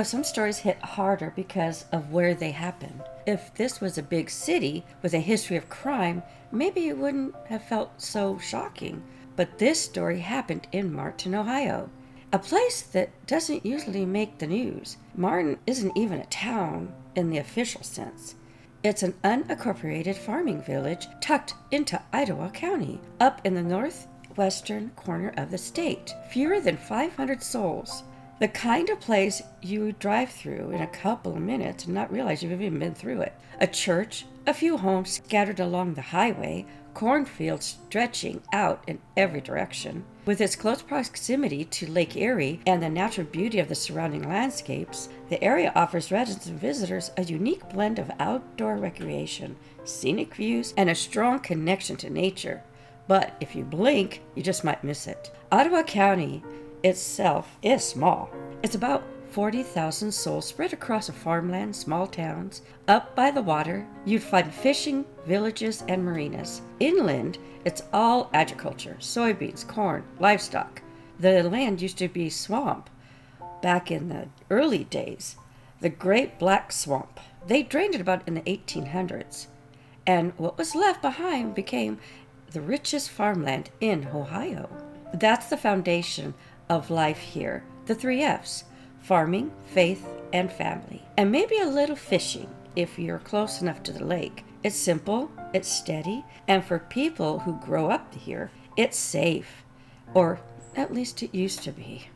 Some stories hit harder because of where they happened. If this was a big city with a history of crime, maybe it wouldn't have felt so shocking. But this story happened in Martin, Ohio, a place that doesn't usually make the news. Martin isn't even a town in the official sense. It's an unincorporated farming village tucked into Idaho County, up in the northwestern corner of the state. Fewer than 500 souls. The kind of place you would drive through in a couple of minutes and not realize you've even been through it. A church, a few homes scattered along the highway, cornfields stretching out in every direction. With its close proximity to Lake Erie and the natural beauty of the surrounding landscapes, the area offers residents and visitors a unique blend of outdoor recreation, scenic views, and a strong connection to nature. But if you blink, you just might miss it. Ottawa County itself is small. It's about 40,000 souls spread across a farmland, small towns. Up by the water, you'd find fishing villages and marinas. Inland, it's all agriculture, soybeans, corn, livestock. The land used to be swamp back in the early days, the Great Black Swamp. They drained it about in the 1800s, and what was left behind became the richest farmland in Ohio. That's the foundation of life here, the 3 F's: farming, faith, and family. And maybe a little fishing if you're close enough to the lake. It's simple, it's steady, and for people who grow up here, it's safe. Or at least it used to be.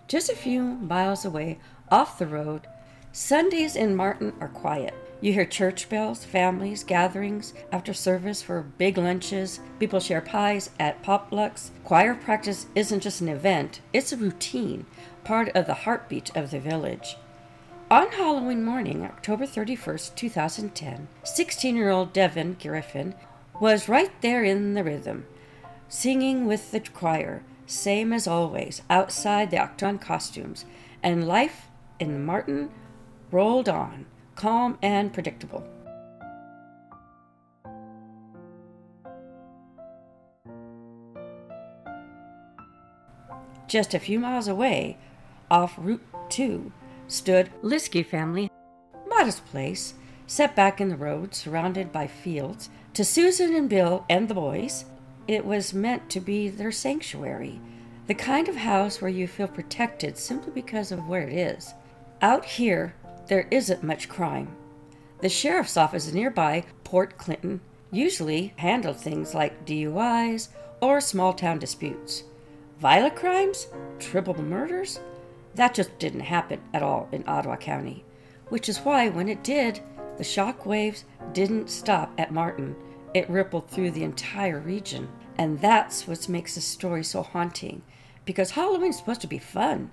Just a few miles away, off the road, Sundays in Martin are quiet. You hear church bells, families, gatherings after service for big lunches. People share pies at potlucks. Choir practice isn't just an event, it's a routine, part of the heartbeat of the village. On Halloween morning, October 31st, 2010, 16-year-old Devon Griffin was right there in the rhythm, singing with the choir, same as always, outside the octagon costumes, and life in Martin rolled on, calm and predictable. Just a few miles away, off Route 2, stood Liske family. Modest place, set back in the road, surrounded by fields. To Susan and Bill and the boys, it was meant to be their sanctuary, the kind of house where you feel protected simply because of where it is. Out here, there isn't much crime. The sheriff's office nearby, Port Clinton, usually handled things like DUIs or small-town disputes. Violent crimes? Triple murders? That just didn't happen at all in Ottawa County, which is why when it did, the shock waves didn't stop at Martin. It rippled through the entire region. And that's what makes the story so haunting, because Halloween's supposed to be fun.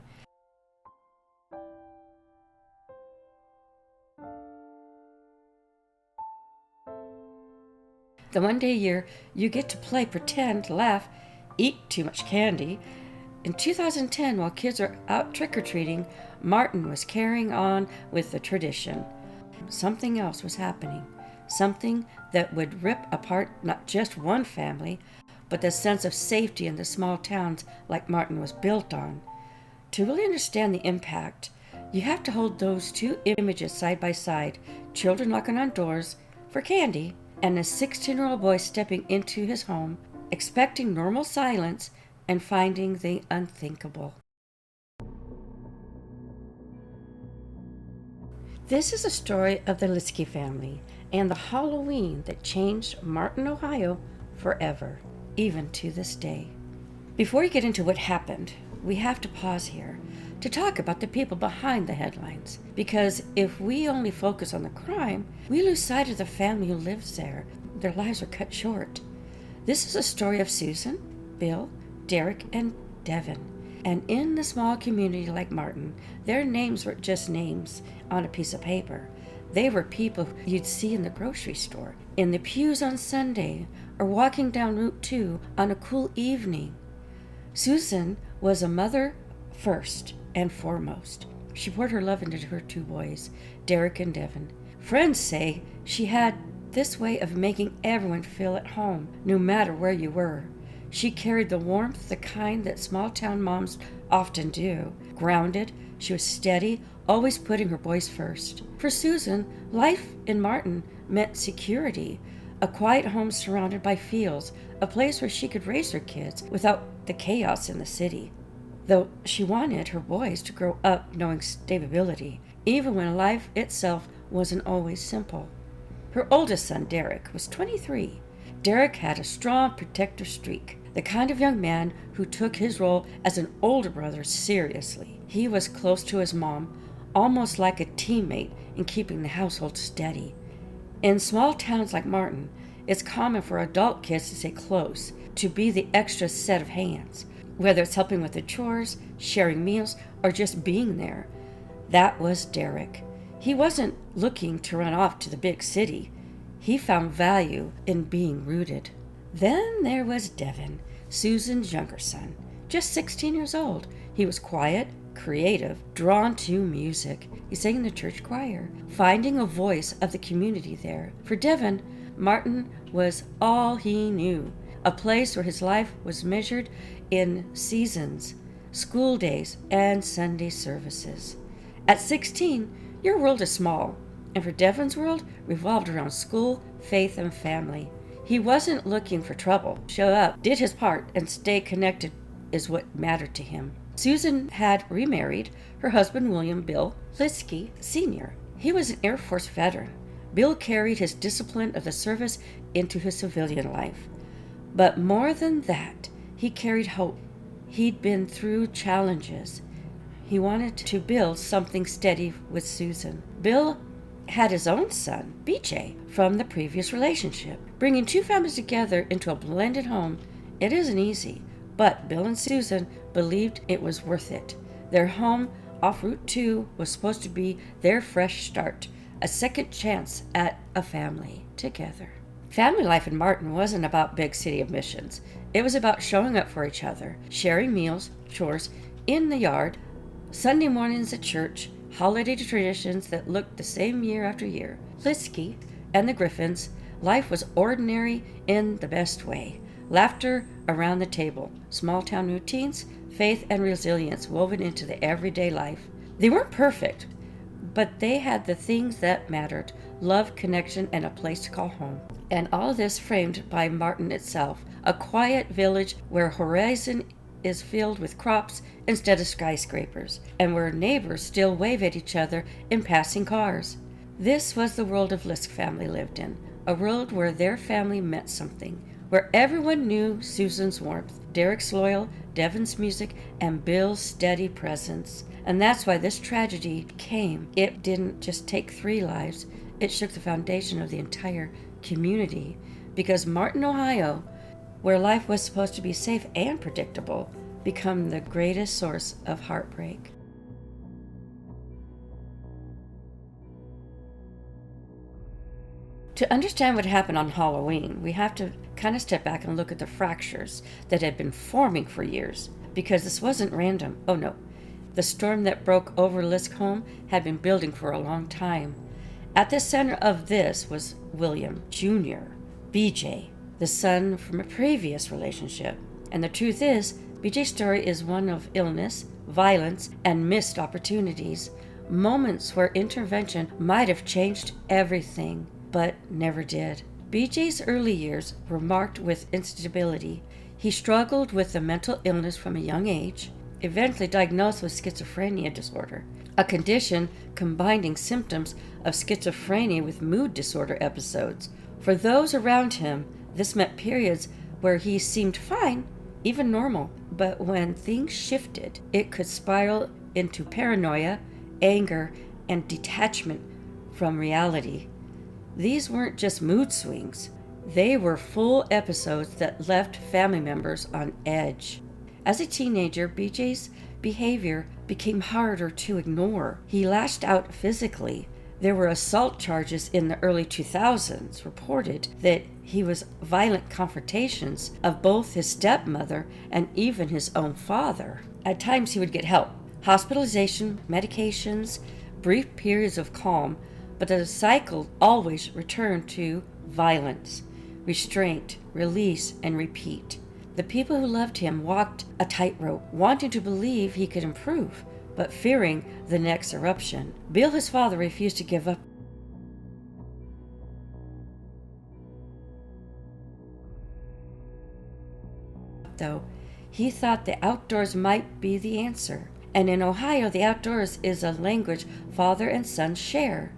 The one day a year you get to play, pretend, laugh, eat too much candy. In 2010, while kids are out trick-or-treating, Martin was carrying on with the tradition. Something else was happening, something that would rip apart not just one family, but the sense of safety in the small towns like Martin was built on. To really understand the impact, you have to hold those two images side by side, children knocking on doors for candy, and a 16-year-old boy stepping into his home, expecting normal silence and finding the unthinkable. This is a story of the Liske family and the Halloween that changed Martin, Ohio forever, even to this day. Before we get into what happened, we have to pause here to talk about the people behind the headlines, because if we only focus on the crime, we lose sight of the family who lives there. Their lives are cut short. This is a story of Susan, Bill, Derek, and Devon. And in the small community like Martin, their names weren't just names on a piece of paper. They were people you'd see in the grocery store, in the pews on Sunday, or walking down Route 2 on a cool evening. Susan was a mother first and foremost. She poured her love into her two boys, Derek and Devon. Friends say she had this way of making everyone feel at home, no matter where you were. She carried the warmth, the kind that small-town moms often do, grounded, She was steady, always putting her boys first. For Susan, life in Martin meant security, a quiet home surrounded by fields, a place where she could raise her kids without the chaos in the city. Though she wanted her boys to grow up knowing stability, even when life itself wasn't always simple. Her oldest son, Derek, was 23. Derek had a strong protective streak, the kind of young man who took his role as an older brother seriously. He was close to his mom, almost like a teammate in keeping the household steady. In small towns like Martin, it's common for adult kids to stay close, to be the extra set of hands, whether it's helping with the chores, sharing meals, or just being there. That was Derek. He wasn't looking to run off to the big city. He found value in being rooted. Then there was Devon, Susan's younger son, just 16 years old. He was quiet, creative, drawn to music. He sang in the church choir, finding a voice of the community there. For Devon, Martin was all he knew, a place where his life was measured in seasons, school days, and Sunday services. At 16, your world is small, and for Devon's world revolved around school, faith, and family. He wasn't looking for trouble. Show up, did his part, and stay connected is what mattered to him. Susan had remarried her husband, William Bill Liske Sr. He was an Air Force veteran. Bill carried his discipline of the service into his civilian life. But more than that, he carried hope. He'd been through challenges. He wanted to build something steady with Susan. Bill had his own son, BJ, from the previous relationship. Bringing two families together into a blended home, it isn't easy, but Bill and Susan believed it was worth it. Their home off Route 2 was supposed to be their fresh start, a second chance at a family together. Family life in Martin wasn't about big city admissions. It was about showing up for each other, sharing meals, chores, in the yard, Sunday mornings at church, holiday traditions that looked the same year after year. Liske and the Griffins, life was ordinary in the best way. Laughter around the table, small town routines, faith and resilience woven into the everyday life. They weren't perfect, but they had the things that mattered: love, connection, and a place to call home. And all this framed by Martin itself, a quiet village where horizon is filled with crops instead of skyscrapers, and where neighbors still wave at each other in passing cars. This was the world of Liske family lived in, a world where their family meant something, where everyone knew Susan's warmth, Derek's loyal, Devon's music, and Bill's steady presence. And that's why this tragedy came. It didn't just take 3 lives, it shook the foundation of the entire community, because Martin, Ohio, where life was supposed to be safe and predictable, become the greatest source of heartbreak. To understand what happened on Halloween, we have to kind of step back and look at the fractures that had been forming for years, because this wasn't random. Oh no, the storm that broke over Liske home had been building for a long time. At the center of this was William Jr., BJ, the son from a previous relationship. And the truth is, BJ's story is one of illness, violence, and missed opportunities, moments where intervention might have changed everything, but never did. BJ's early years were marked with instability. He struggled with a mental illness from a young age, eventually diagnosed with schizophrenia disorder, a condition combining symptoms of schizophrenia with mood disorder episodes. For those around him, this meant periods where he seemed fine, even normal, but when things shifted, it could spiral into paranoia, anger, and detachment from reality. These weren't just mood swings. They were full episodes that left family members on edge. As a teenager, BJ's behavior became harder to ignore. He lashed out physically. There were assault charges in the early 2000s reported that he was violent confrontations of both his stepmother and even his own father. At times he would get help, hospitalization, medications, brief periods of calm, but the cycle always returned to violence, restraint, release, and repeat. The people who loved him walked a tightrope, wanting to believe he could improve, but fearing the next eruption, Bill, his father, refused to give up. Though he thought the outdoors might be the answer. And in Ohio, the outdoors is a language father and son share.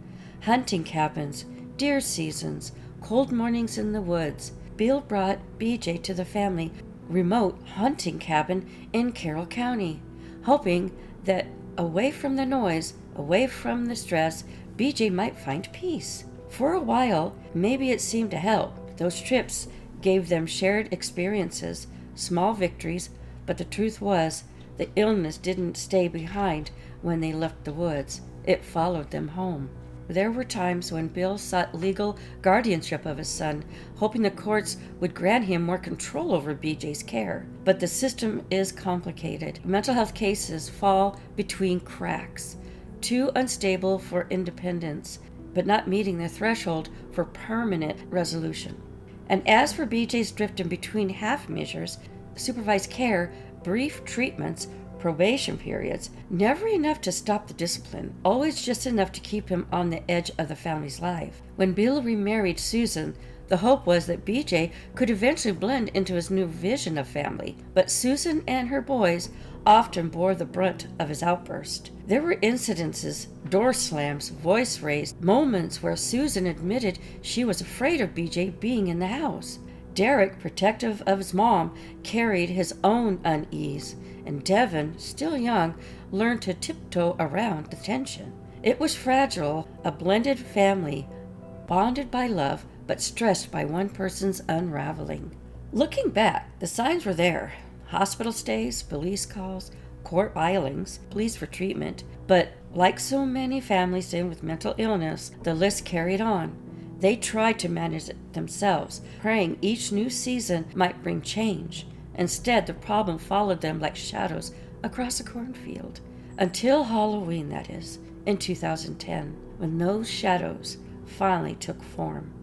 Hunting cabins, deer seasons, cold mornings in the woods. Bill brought BJ to the family remote hunting cabin in Carroll County, hoping that away from the noise, away from the stress, BJ might find peace. For a while, maybe it seemed to help. Those trips gave them shared experiences, small victories, but the truth was, the illness didn't stay behind when they left the woods. It followed them home. There were times when Bill sought legal guardianship of his son, hoping the courts would grant him more control over BJ's care. But the system is complicated. Mental health cases fall between cracks, too unstable for independence, but not meeting the threshold for permanent resolution. And as for BJ's drifting between half measures, supervised care, brief treatments, probation periods, never enough to stop the discipline, always just enough to keep him on the edge of the family's life. When Bill remarried Susan, the hope was that BJ could eventually blend into his new vision of family, but Susan and her boys often bore the brunt of his outburst. There were incidences, door slams, voice raised, moments where Susan admitted she was afraid of BJ being in the house. Derek, protective of his mom, carried his own unease, and Devon, still young, learned to tiptoe around the tension. It was fragile, a blended family, bonded by love, but stressed by one person's unraveling. Looking back, the signs were there. Hospital stays, police calls, court filings, pleas for treatment. But like so many families dealing with mental illness, the list carried on. They tried to manage it themselves, praying each new season might bring change. Instead, the problem followed them like shadows across a cornfield. Until Halloween, that is, in 2010, when those shadows finally took form.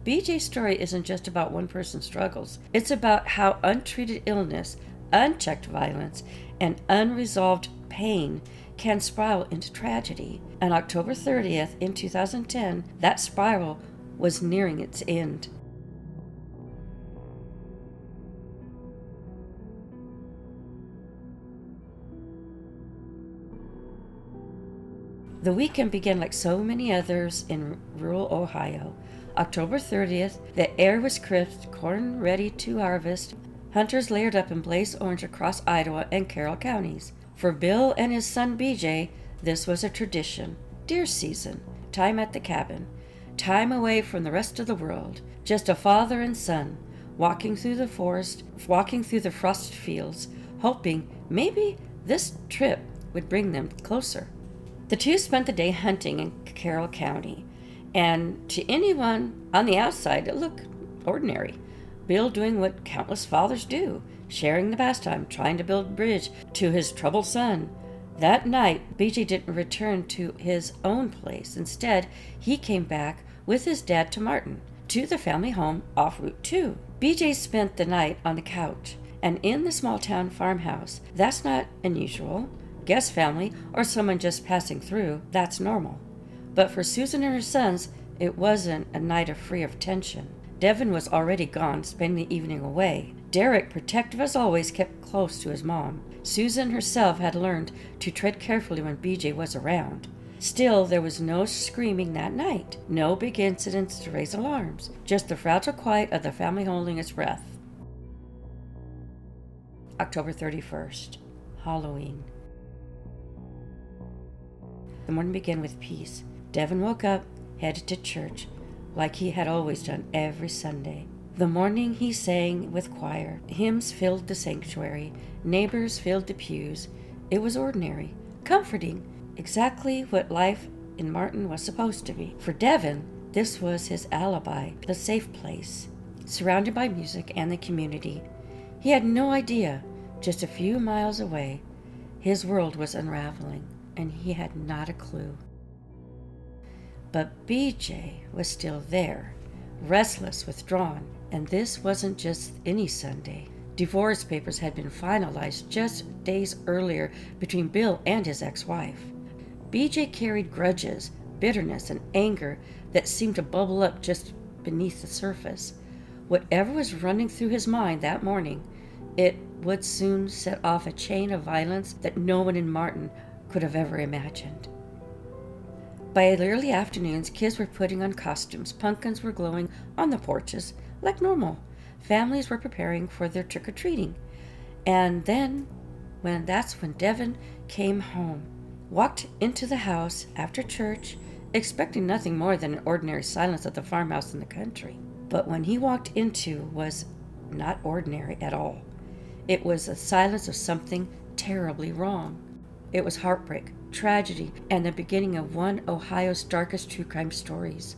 BJ's story isn't just about one person's struggles. It's about how untreated illness, unchecked violence, and unresolved pain can spiral into tragedy. On October 30th in 2010, that spiral was nearing its end. The weekend began like so many others in rural Ohio. October 30th, the air was crisp, corn ready to harvest. Hunters layered up in blaze orange across Idaho and Carroll counties. For Bill and his son BJ, this was a tradition. Deer season, time at the cabin, time away from the rest of the world. Just a father and son, walking through the forest, walking through the frosted fields, hoping maybe this trip would bring them closer. The two spent the day hunting in Carroll County, and to anyone on the outside it looked ordinary. Bill doing what countless fathers do, sharing the pastime, trying to build a bridge to his troubled son. That night, BJ didn't return to his own place. Instead, he came back with his dad to Martin, to the family home off Route 2. BJ spent the night on the couch, and in the small town farmhouse. That's not unusual. Guest family, or someone just passing through, that's normal. But for Susan and her sons, it wasn't a night free of tension. Devon was already gone, spending the evening away. Derek, protective as always, kept close to his mom. Susan herself had learned to tread carefully when BJ was around. Still, there was no screaming that night, no big incidents to raise alarms, just the fragile quiet of the family holding its breath. October 31st, Halloween. The morning began with peace. Devon woke up, headed to church, like he had always done every Sunday. The morning he sang with choir. Hymns filled the sanctuary. Neighbors filled the pews. It was ordinary, comforting, exactly what life in Martin was supposed to be. For Devon, this was his alibi, the safe place, surrounded by music and the community. He had no idea, just a few miles away, his world was unraveling, and he had not a clue. But BJ was still there, restless, withdrawn. And this wasn't just any Sunday. Divorce papers had been finalized just days earlier between Bill and his ex-wife. BJ carried grudges, bitterness, and anger that seemed to bubble up just beneath the surface. Whatever was running through his mind that morning, it would soon set off a chain of violence that no one in Martin could have ever imagined. By the early afternoons, kids were putting on costumes, pumpkins were glowing on the porches like normal. Families were preparing for their trick-or-treating. And then, that's when Devon came home, walked into the house after church, expecting nothing more than an ordinary silence at the farmhouse in the country. But when he walked into was not ordinary at all. It was the silence of something terribly wrong. It was heartbreak, tragedy, and the beginning of one of Ohio's darkest true crime stories.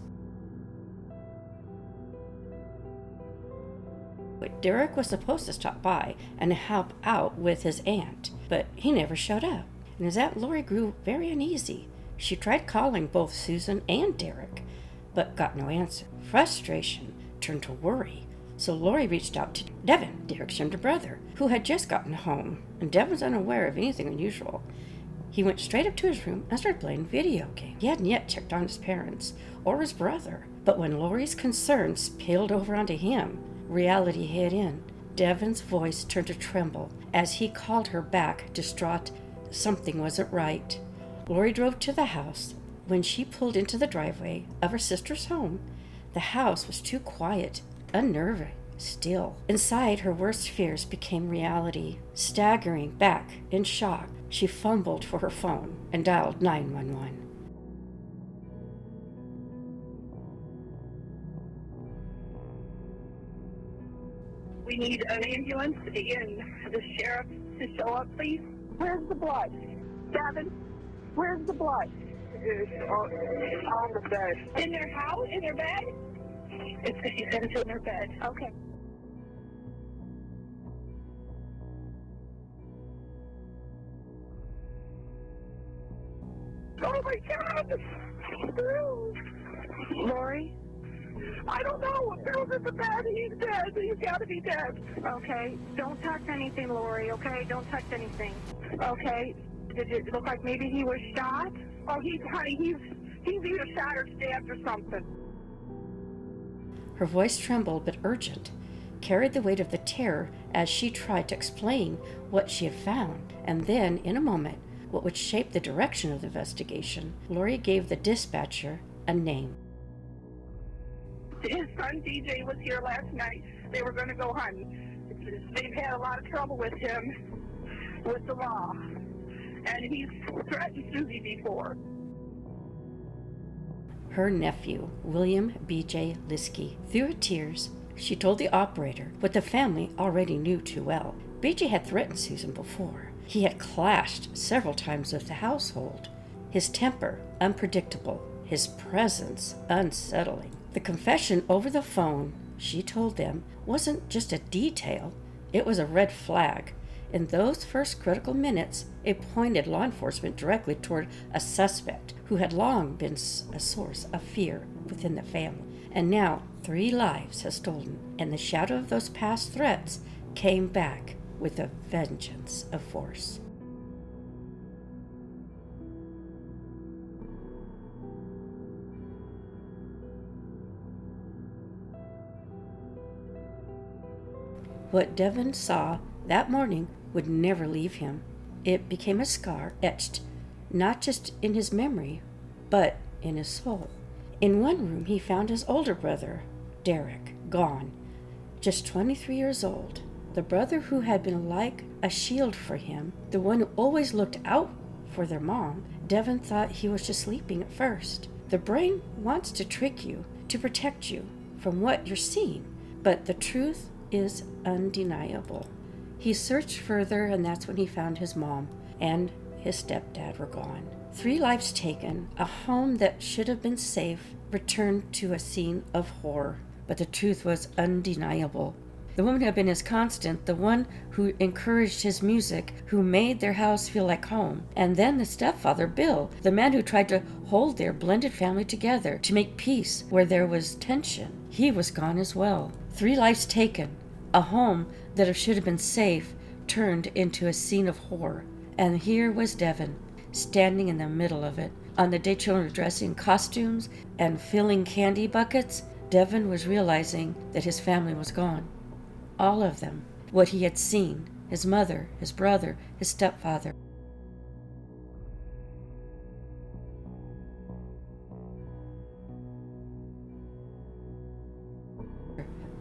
But Derek was supposed to stop by and help out with his aunt, but he never showed up. And his Aunt Lori grew very uneasy. She tried calling both Susan and Derek, but got no answer. Frustration turned to worry, so Lori reached out to Devon, Derek's younger brother, who had just gotten home, and Devon was unaware of anything unusual. He went straight up to his room and started playing video games. He hadn't yet checked on his parents or his brother, but when Lori's concerns spilled over onto him, reality hit in. Devon's voice turned to tremble as he called her back, distraught. Something wasn't right. Lori drove to the house. When she pulled into the driveway of her sister's home, the house was too quiet, unnerving, still. Inside, her worst fears became reality. Staggering back in shock, she fumbled for her phone and dialed 911. We need an ambulance and the sheriff to show up, please. Where's the blood? Devon, where's the blood? It's on the bed. In their house? In their bed? She said it's in their bed. Okay. Oh my God! Lori? I don't know. Bill's in the bed. He's dead. He's got to be dead. Okay. Don't touch anything, Lori. Okay. Don't touch anything. Okay. Did it look like maybe he was shot? Oh, he's either shot or stabbed or something. Her voice trembled but urgent, carried the weight of the terror as she tried to explain what she had found. And then, in a moment, what would shape the direction of the investigation, Lori gave the dispatcher a name. His son DJ was here last night. They were going to go hunting. They've had a lot of trouble with him, with the law. And he's threatened Susie before. Her nephew, William B.J. Liske, through her tears, she told the operator what the family already knew too well. B.J. had threatened Susan before. He had clashed several times with the household. His temper unpredictable, his presence unsettling. The confession over the phone, she told them, wasn't just a detail, it was a red flag. In those first critical minutes, it pointed law enforcement directly toward a suspect who had long been a source of fear within the family. And now 3 lives had stolen, and the shadow of those past threats came back with a vengeance of force. What Devon saw that morning would never leave him. It became a scar etched not just in his memory, but in his soul. In one room he found his older brother, Derek, gone, just 23 years old. The brother who had been like a shield for him, the one who always looked out for their mom. Devon thought he was just sleeping at first. The brain wants to trick you, to protect you from what you're seeing, but the truth is undeniable. He searched further, and that's when he found his mom and his stepdad were gone. 3 lives taken, a home that should have been safe returned to a scene of horror. But the truth was undeniable. The woman who had been his constant, the one who encouraged his music, who made their house feel like home. And then the stepfather, Bill, the man who tried to hold their blended family together, to make peace where there was tension. He was gone as well. 3 lives taken. A home that should have been safe turned into a scene of horror. And here was Devon, standing in the middle of it. On the day children were dressing costumes and filling candy buckets, Devon was realizing that his family was gone. All of them. What he had seen. His mother, his brother, his stepfather.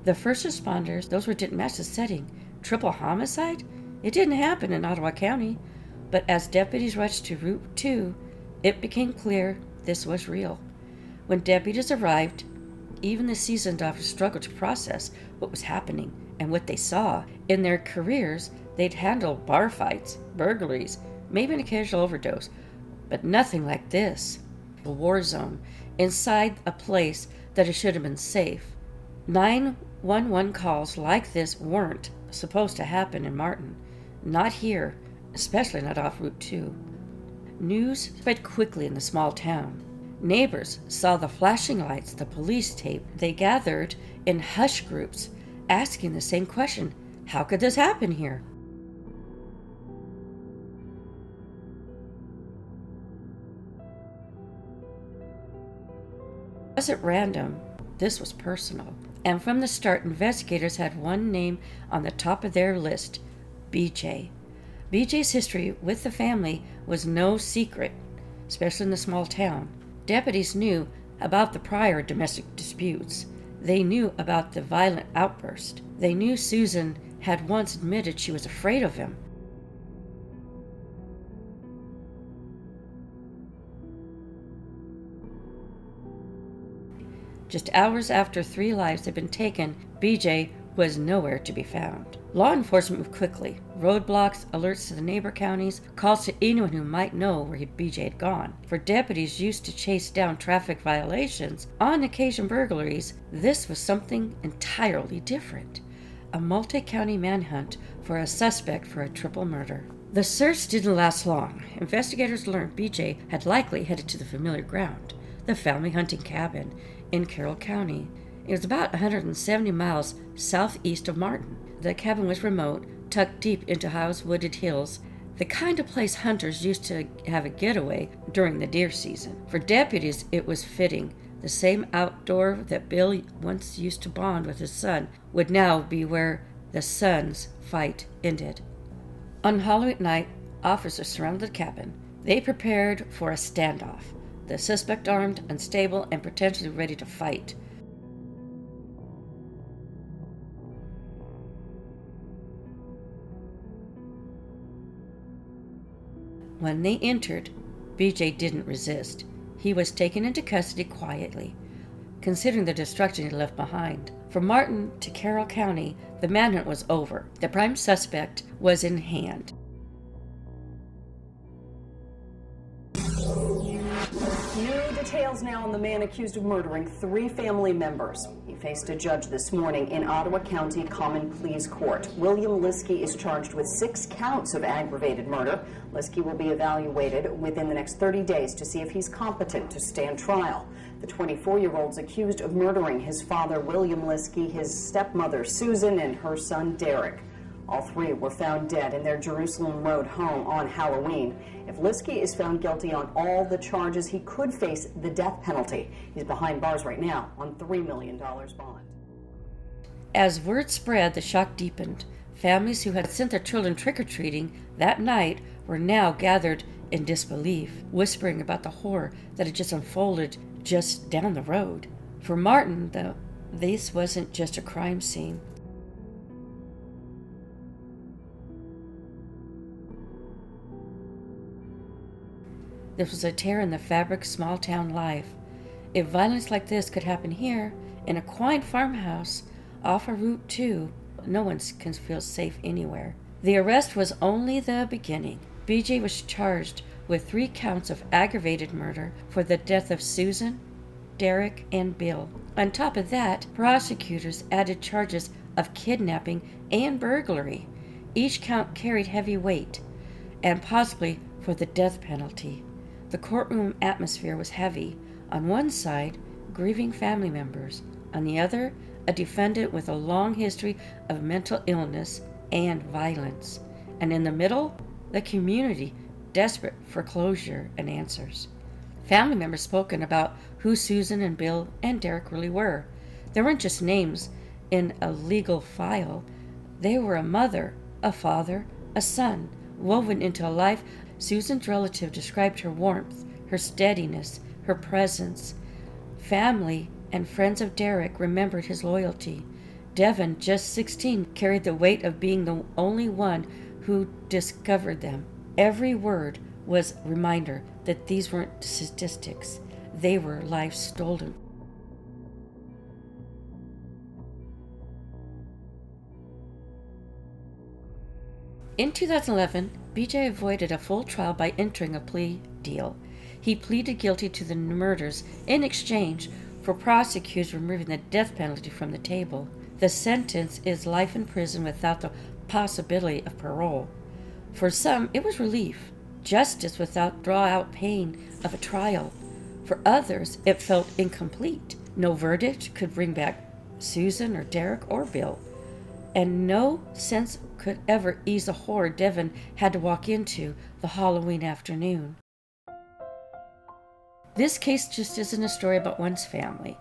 The first responders, those who didn't match the setting. Triple homicide? It didn't happen in Ottawa County. But as deputies rushed to Route 2, it became clear this was real. When deputies arrived, even the seasoned officers struggled to process what was happening and what they saw. In their careers, they'd handled bar fights, burglaries, maybe an occasional overdose, but nothing like this. A war zone inside a place that it should have been safe. 911 calls like this weren't supposed to happen in Martin. Not here, especially not off Route 2. News spread quickly in the small town. Neighbors saw the flashing lights, the police tape. They gathered in hush groups, asking the same question: how could this happen here? It wasn't random. This was personal. And from the start, investigators had one name on the top of their list: BJ. BJ's history with the family was no secret, especially in the small town. Deputies knew about the prior domestic disputes. They knew about the violent outburst. They knew Susan had once admitted she was afraid of him. Just hours after 3 lives had been taken, BJ was nowhere to be found. Law enforcement moved quickly. Roadblocks, alerts to the neighbor counties, calls to anyone who might know where BJ had gone. For deputies used to chase down traffic violations, on occasion burglaries, this was something entirely different. A multi-county manhunt for a suspect for a triple murder. The search didn't last long. Investigators learned BJ had likely headed to the familiar ground, the family hunting cabin in Carroll County. It was about 170 miles southeast of Martin. The cabin was remote, tucked deep into Ohio's wooded hills, the kind of place hunters used to have a getaway during the deer season. For deputies, it was fitting. The same outdoor that Bill once used to bond with his son would now be where the son's fight ended. On Halloween night, officers surrounded the cabin. They prepared for a standoff. The suspect armed, unstable, and potentially ready to fight. When they entered, BJ didn't resist. He was taken into custody quietly, considering the destruction he left behind. From Martin to Carroll County, the manhunt was over. The prime suspect was in hand. New details now on the man accused of murdering 3 family members. He faced a judge this morning in Ottawa County Common Pleas Court. William Liske is charged with 6 counts of aggravated murder. Liske will be evaluated within the next 30 days to see if he's competent to stand trial. The 24-year-old's accused of murdering his father, William Liske, his stepmother, Susan, and her son, Derek. All 3 were found dead in their Jerusalem Road home on Halloween. If Liske is found guilty on all the charges, he could face the death penalty. He's behind bars right now on $3 million bond. As word spread, the shock deepened. Families who had sent their children trick-or-treating that night were now gathered in disbelief, whispering about the horror that had just unfolded just down the road. For Martin, though, this wasn't just a crime scene. This was a tear in the fabric of small-town life. If violence like this could happen here, in a quiet farmhouse off of Route 2, no one can feel safe anywhere. The arrest was only the beginning. BJ was charged with 3 counts of aggravated murder for the death of Susan, Derek, and Bill. On top of that, prosecutors added charges of kidnapping and burglary. Each count carried heavy weight, and possibly for the death penalty. The courtroom atmosphere was heavy. On one side, grieving family members. On the other, a defendant with a long history of mental illness and violence. And in the middle, the community, desperate for closure and answers. Family members spoken about who Susan and Bill and Derek really were. They weren't just names in a legal file. They were a mother, a father, a son, woven into a life. Susan's relative described her warmth, her steadiness, her presence. Family and friends of Derek remembered his loyalty. Devon, just 16, carried the weight of being the only one who discovered them. Every word was a reminder that these weren't statistics. They were lives stolen. In 2011, BJ avoided a full trial by entering a plea deal. He pleaded guilty to the murders in exchange for prosecutors removing the death penalty from the table. The sentence is life in prison without the possibility of parole. For some, it was relief, justice without drawn-out pain of a trial. For others, it felt incomplete. No verdict could bring back Susan or Derek or Bill. And no sense could ever ease the horror Devon had to walk into the Halloween afternoon. This case just isn't a story about one's family.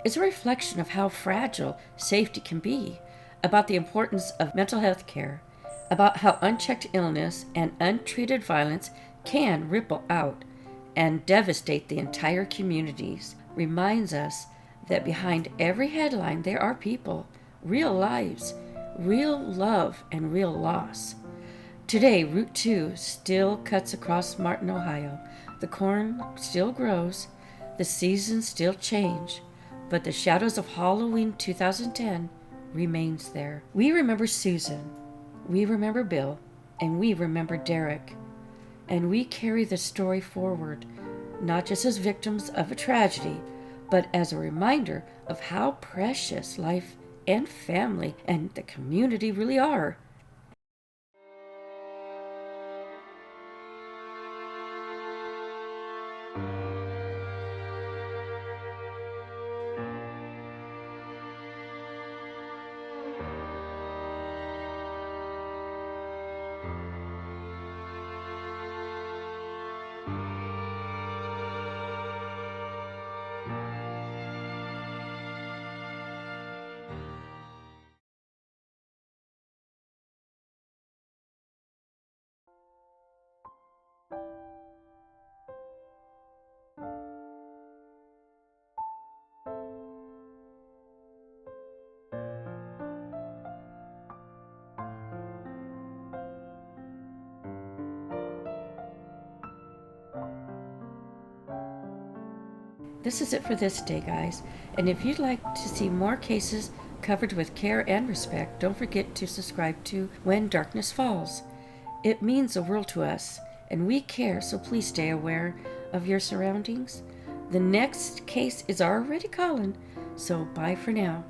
It's a reflection of how fragile safety can be, about the importance of mental health care, about how unchecked illness and untreated violence can ripple out and devastate the entire communities. Reminds us that behind every headline there are people, real lives, real love, and real loss. Today, Route 2 still cuts across Martin, Ohio. The corn still grows, the seasons still change, but the shadows of Halloween 2010 remains there. We remember Susan, we remember Bill, and we remember Derek. And we carry the story forward, not just as victims of a tragedy, but as a reminder of how precious life and family and the community really are. This is it for this day, guys. And if you'd like to see more cases covered with care and respect, don't forget to subscribe to When Darkness Falls. It means the world to us, and we care, so please stay aware of your surroundings. The next case is already calling, so bye for now.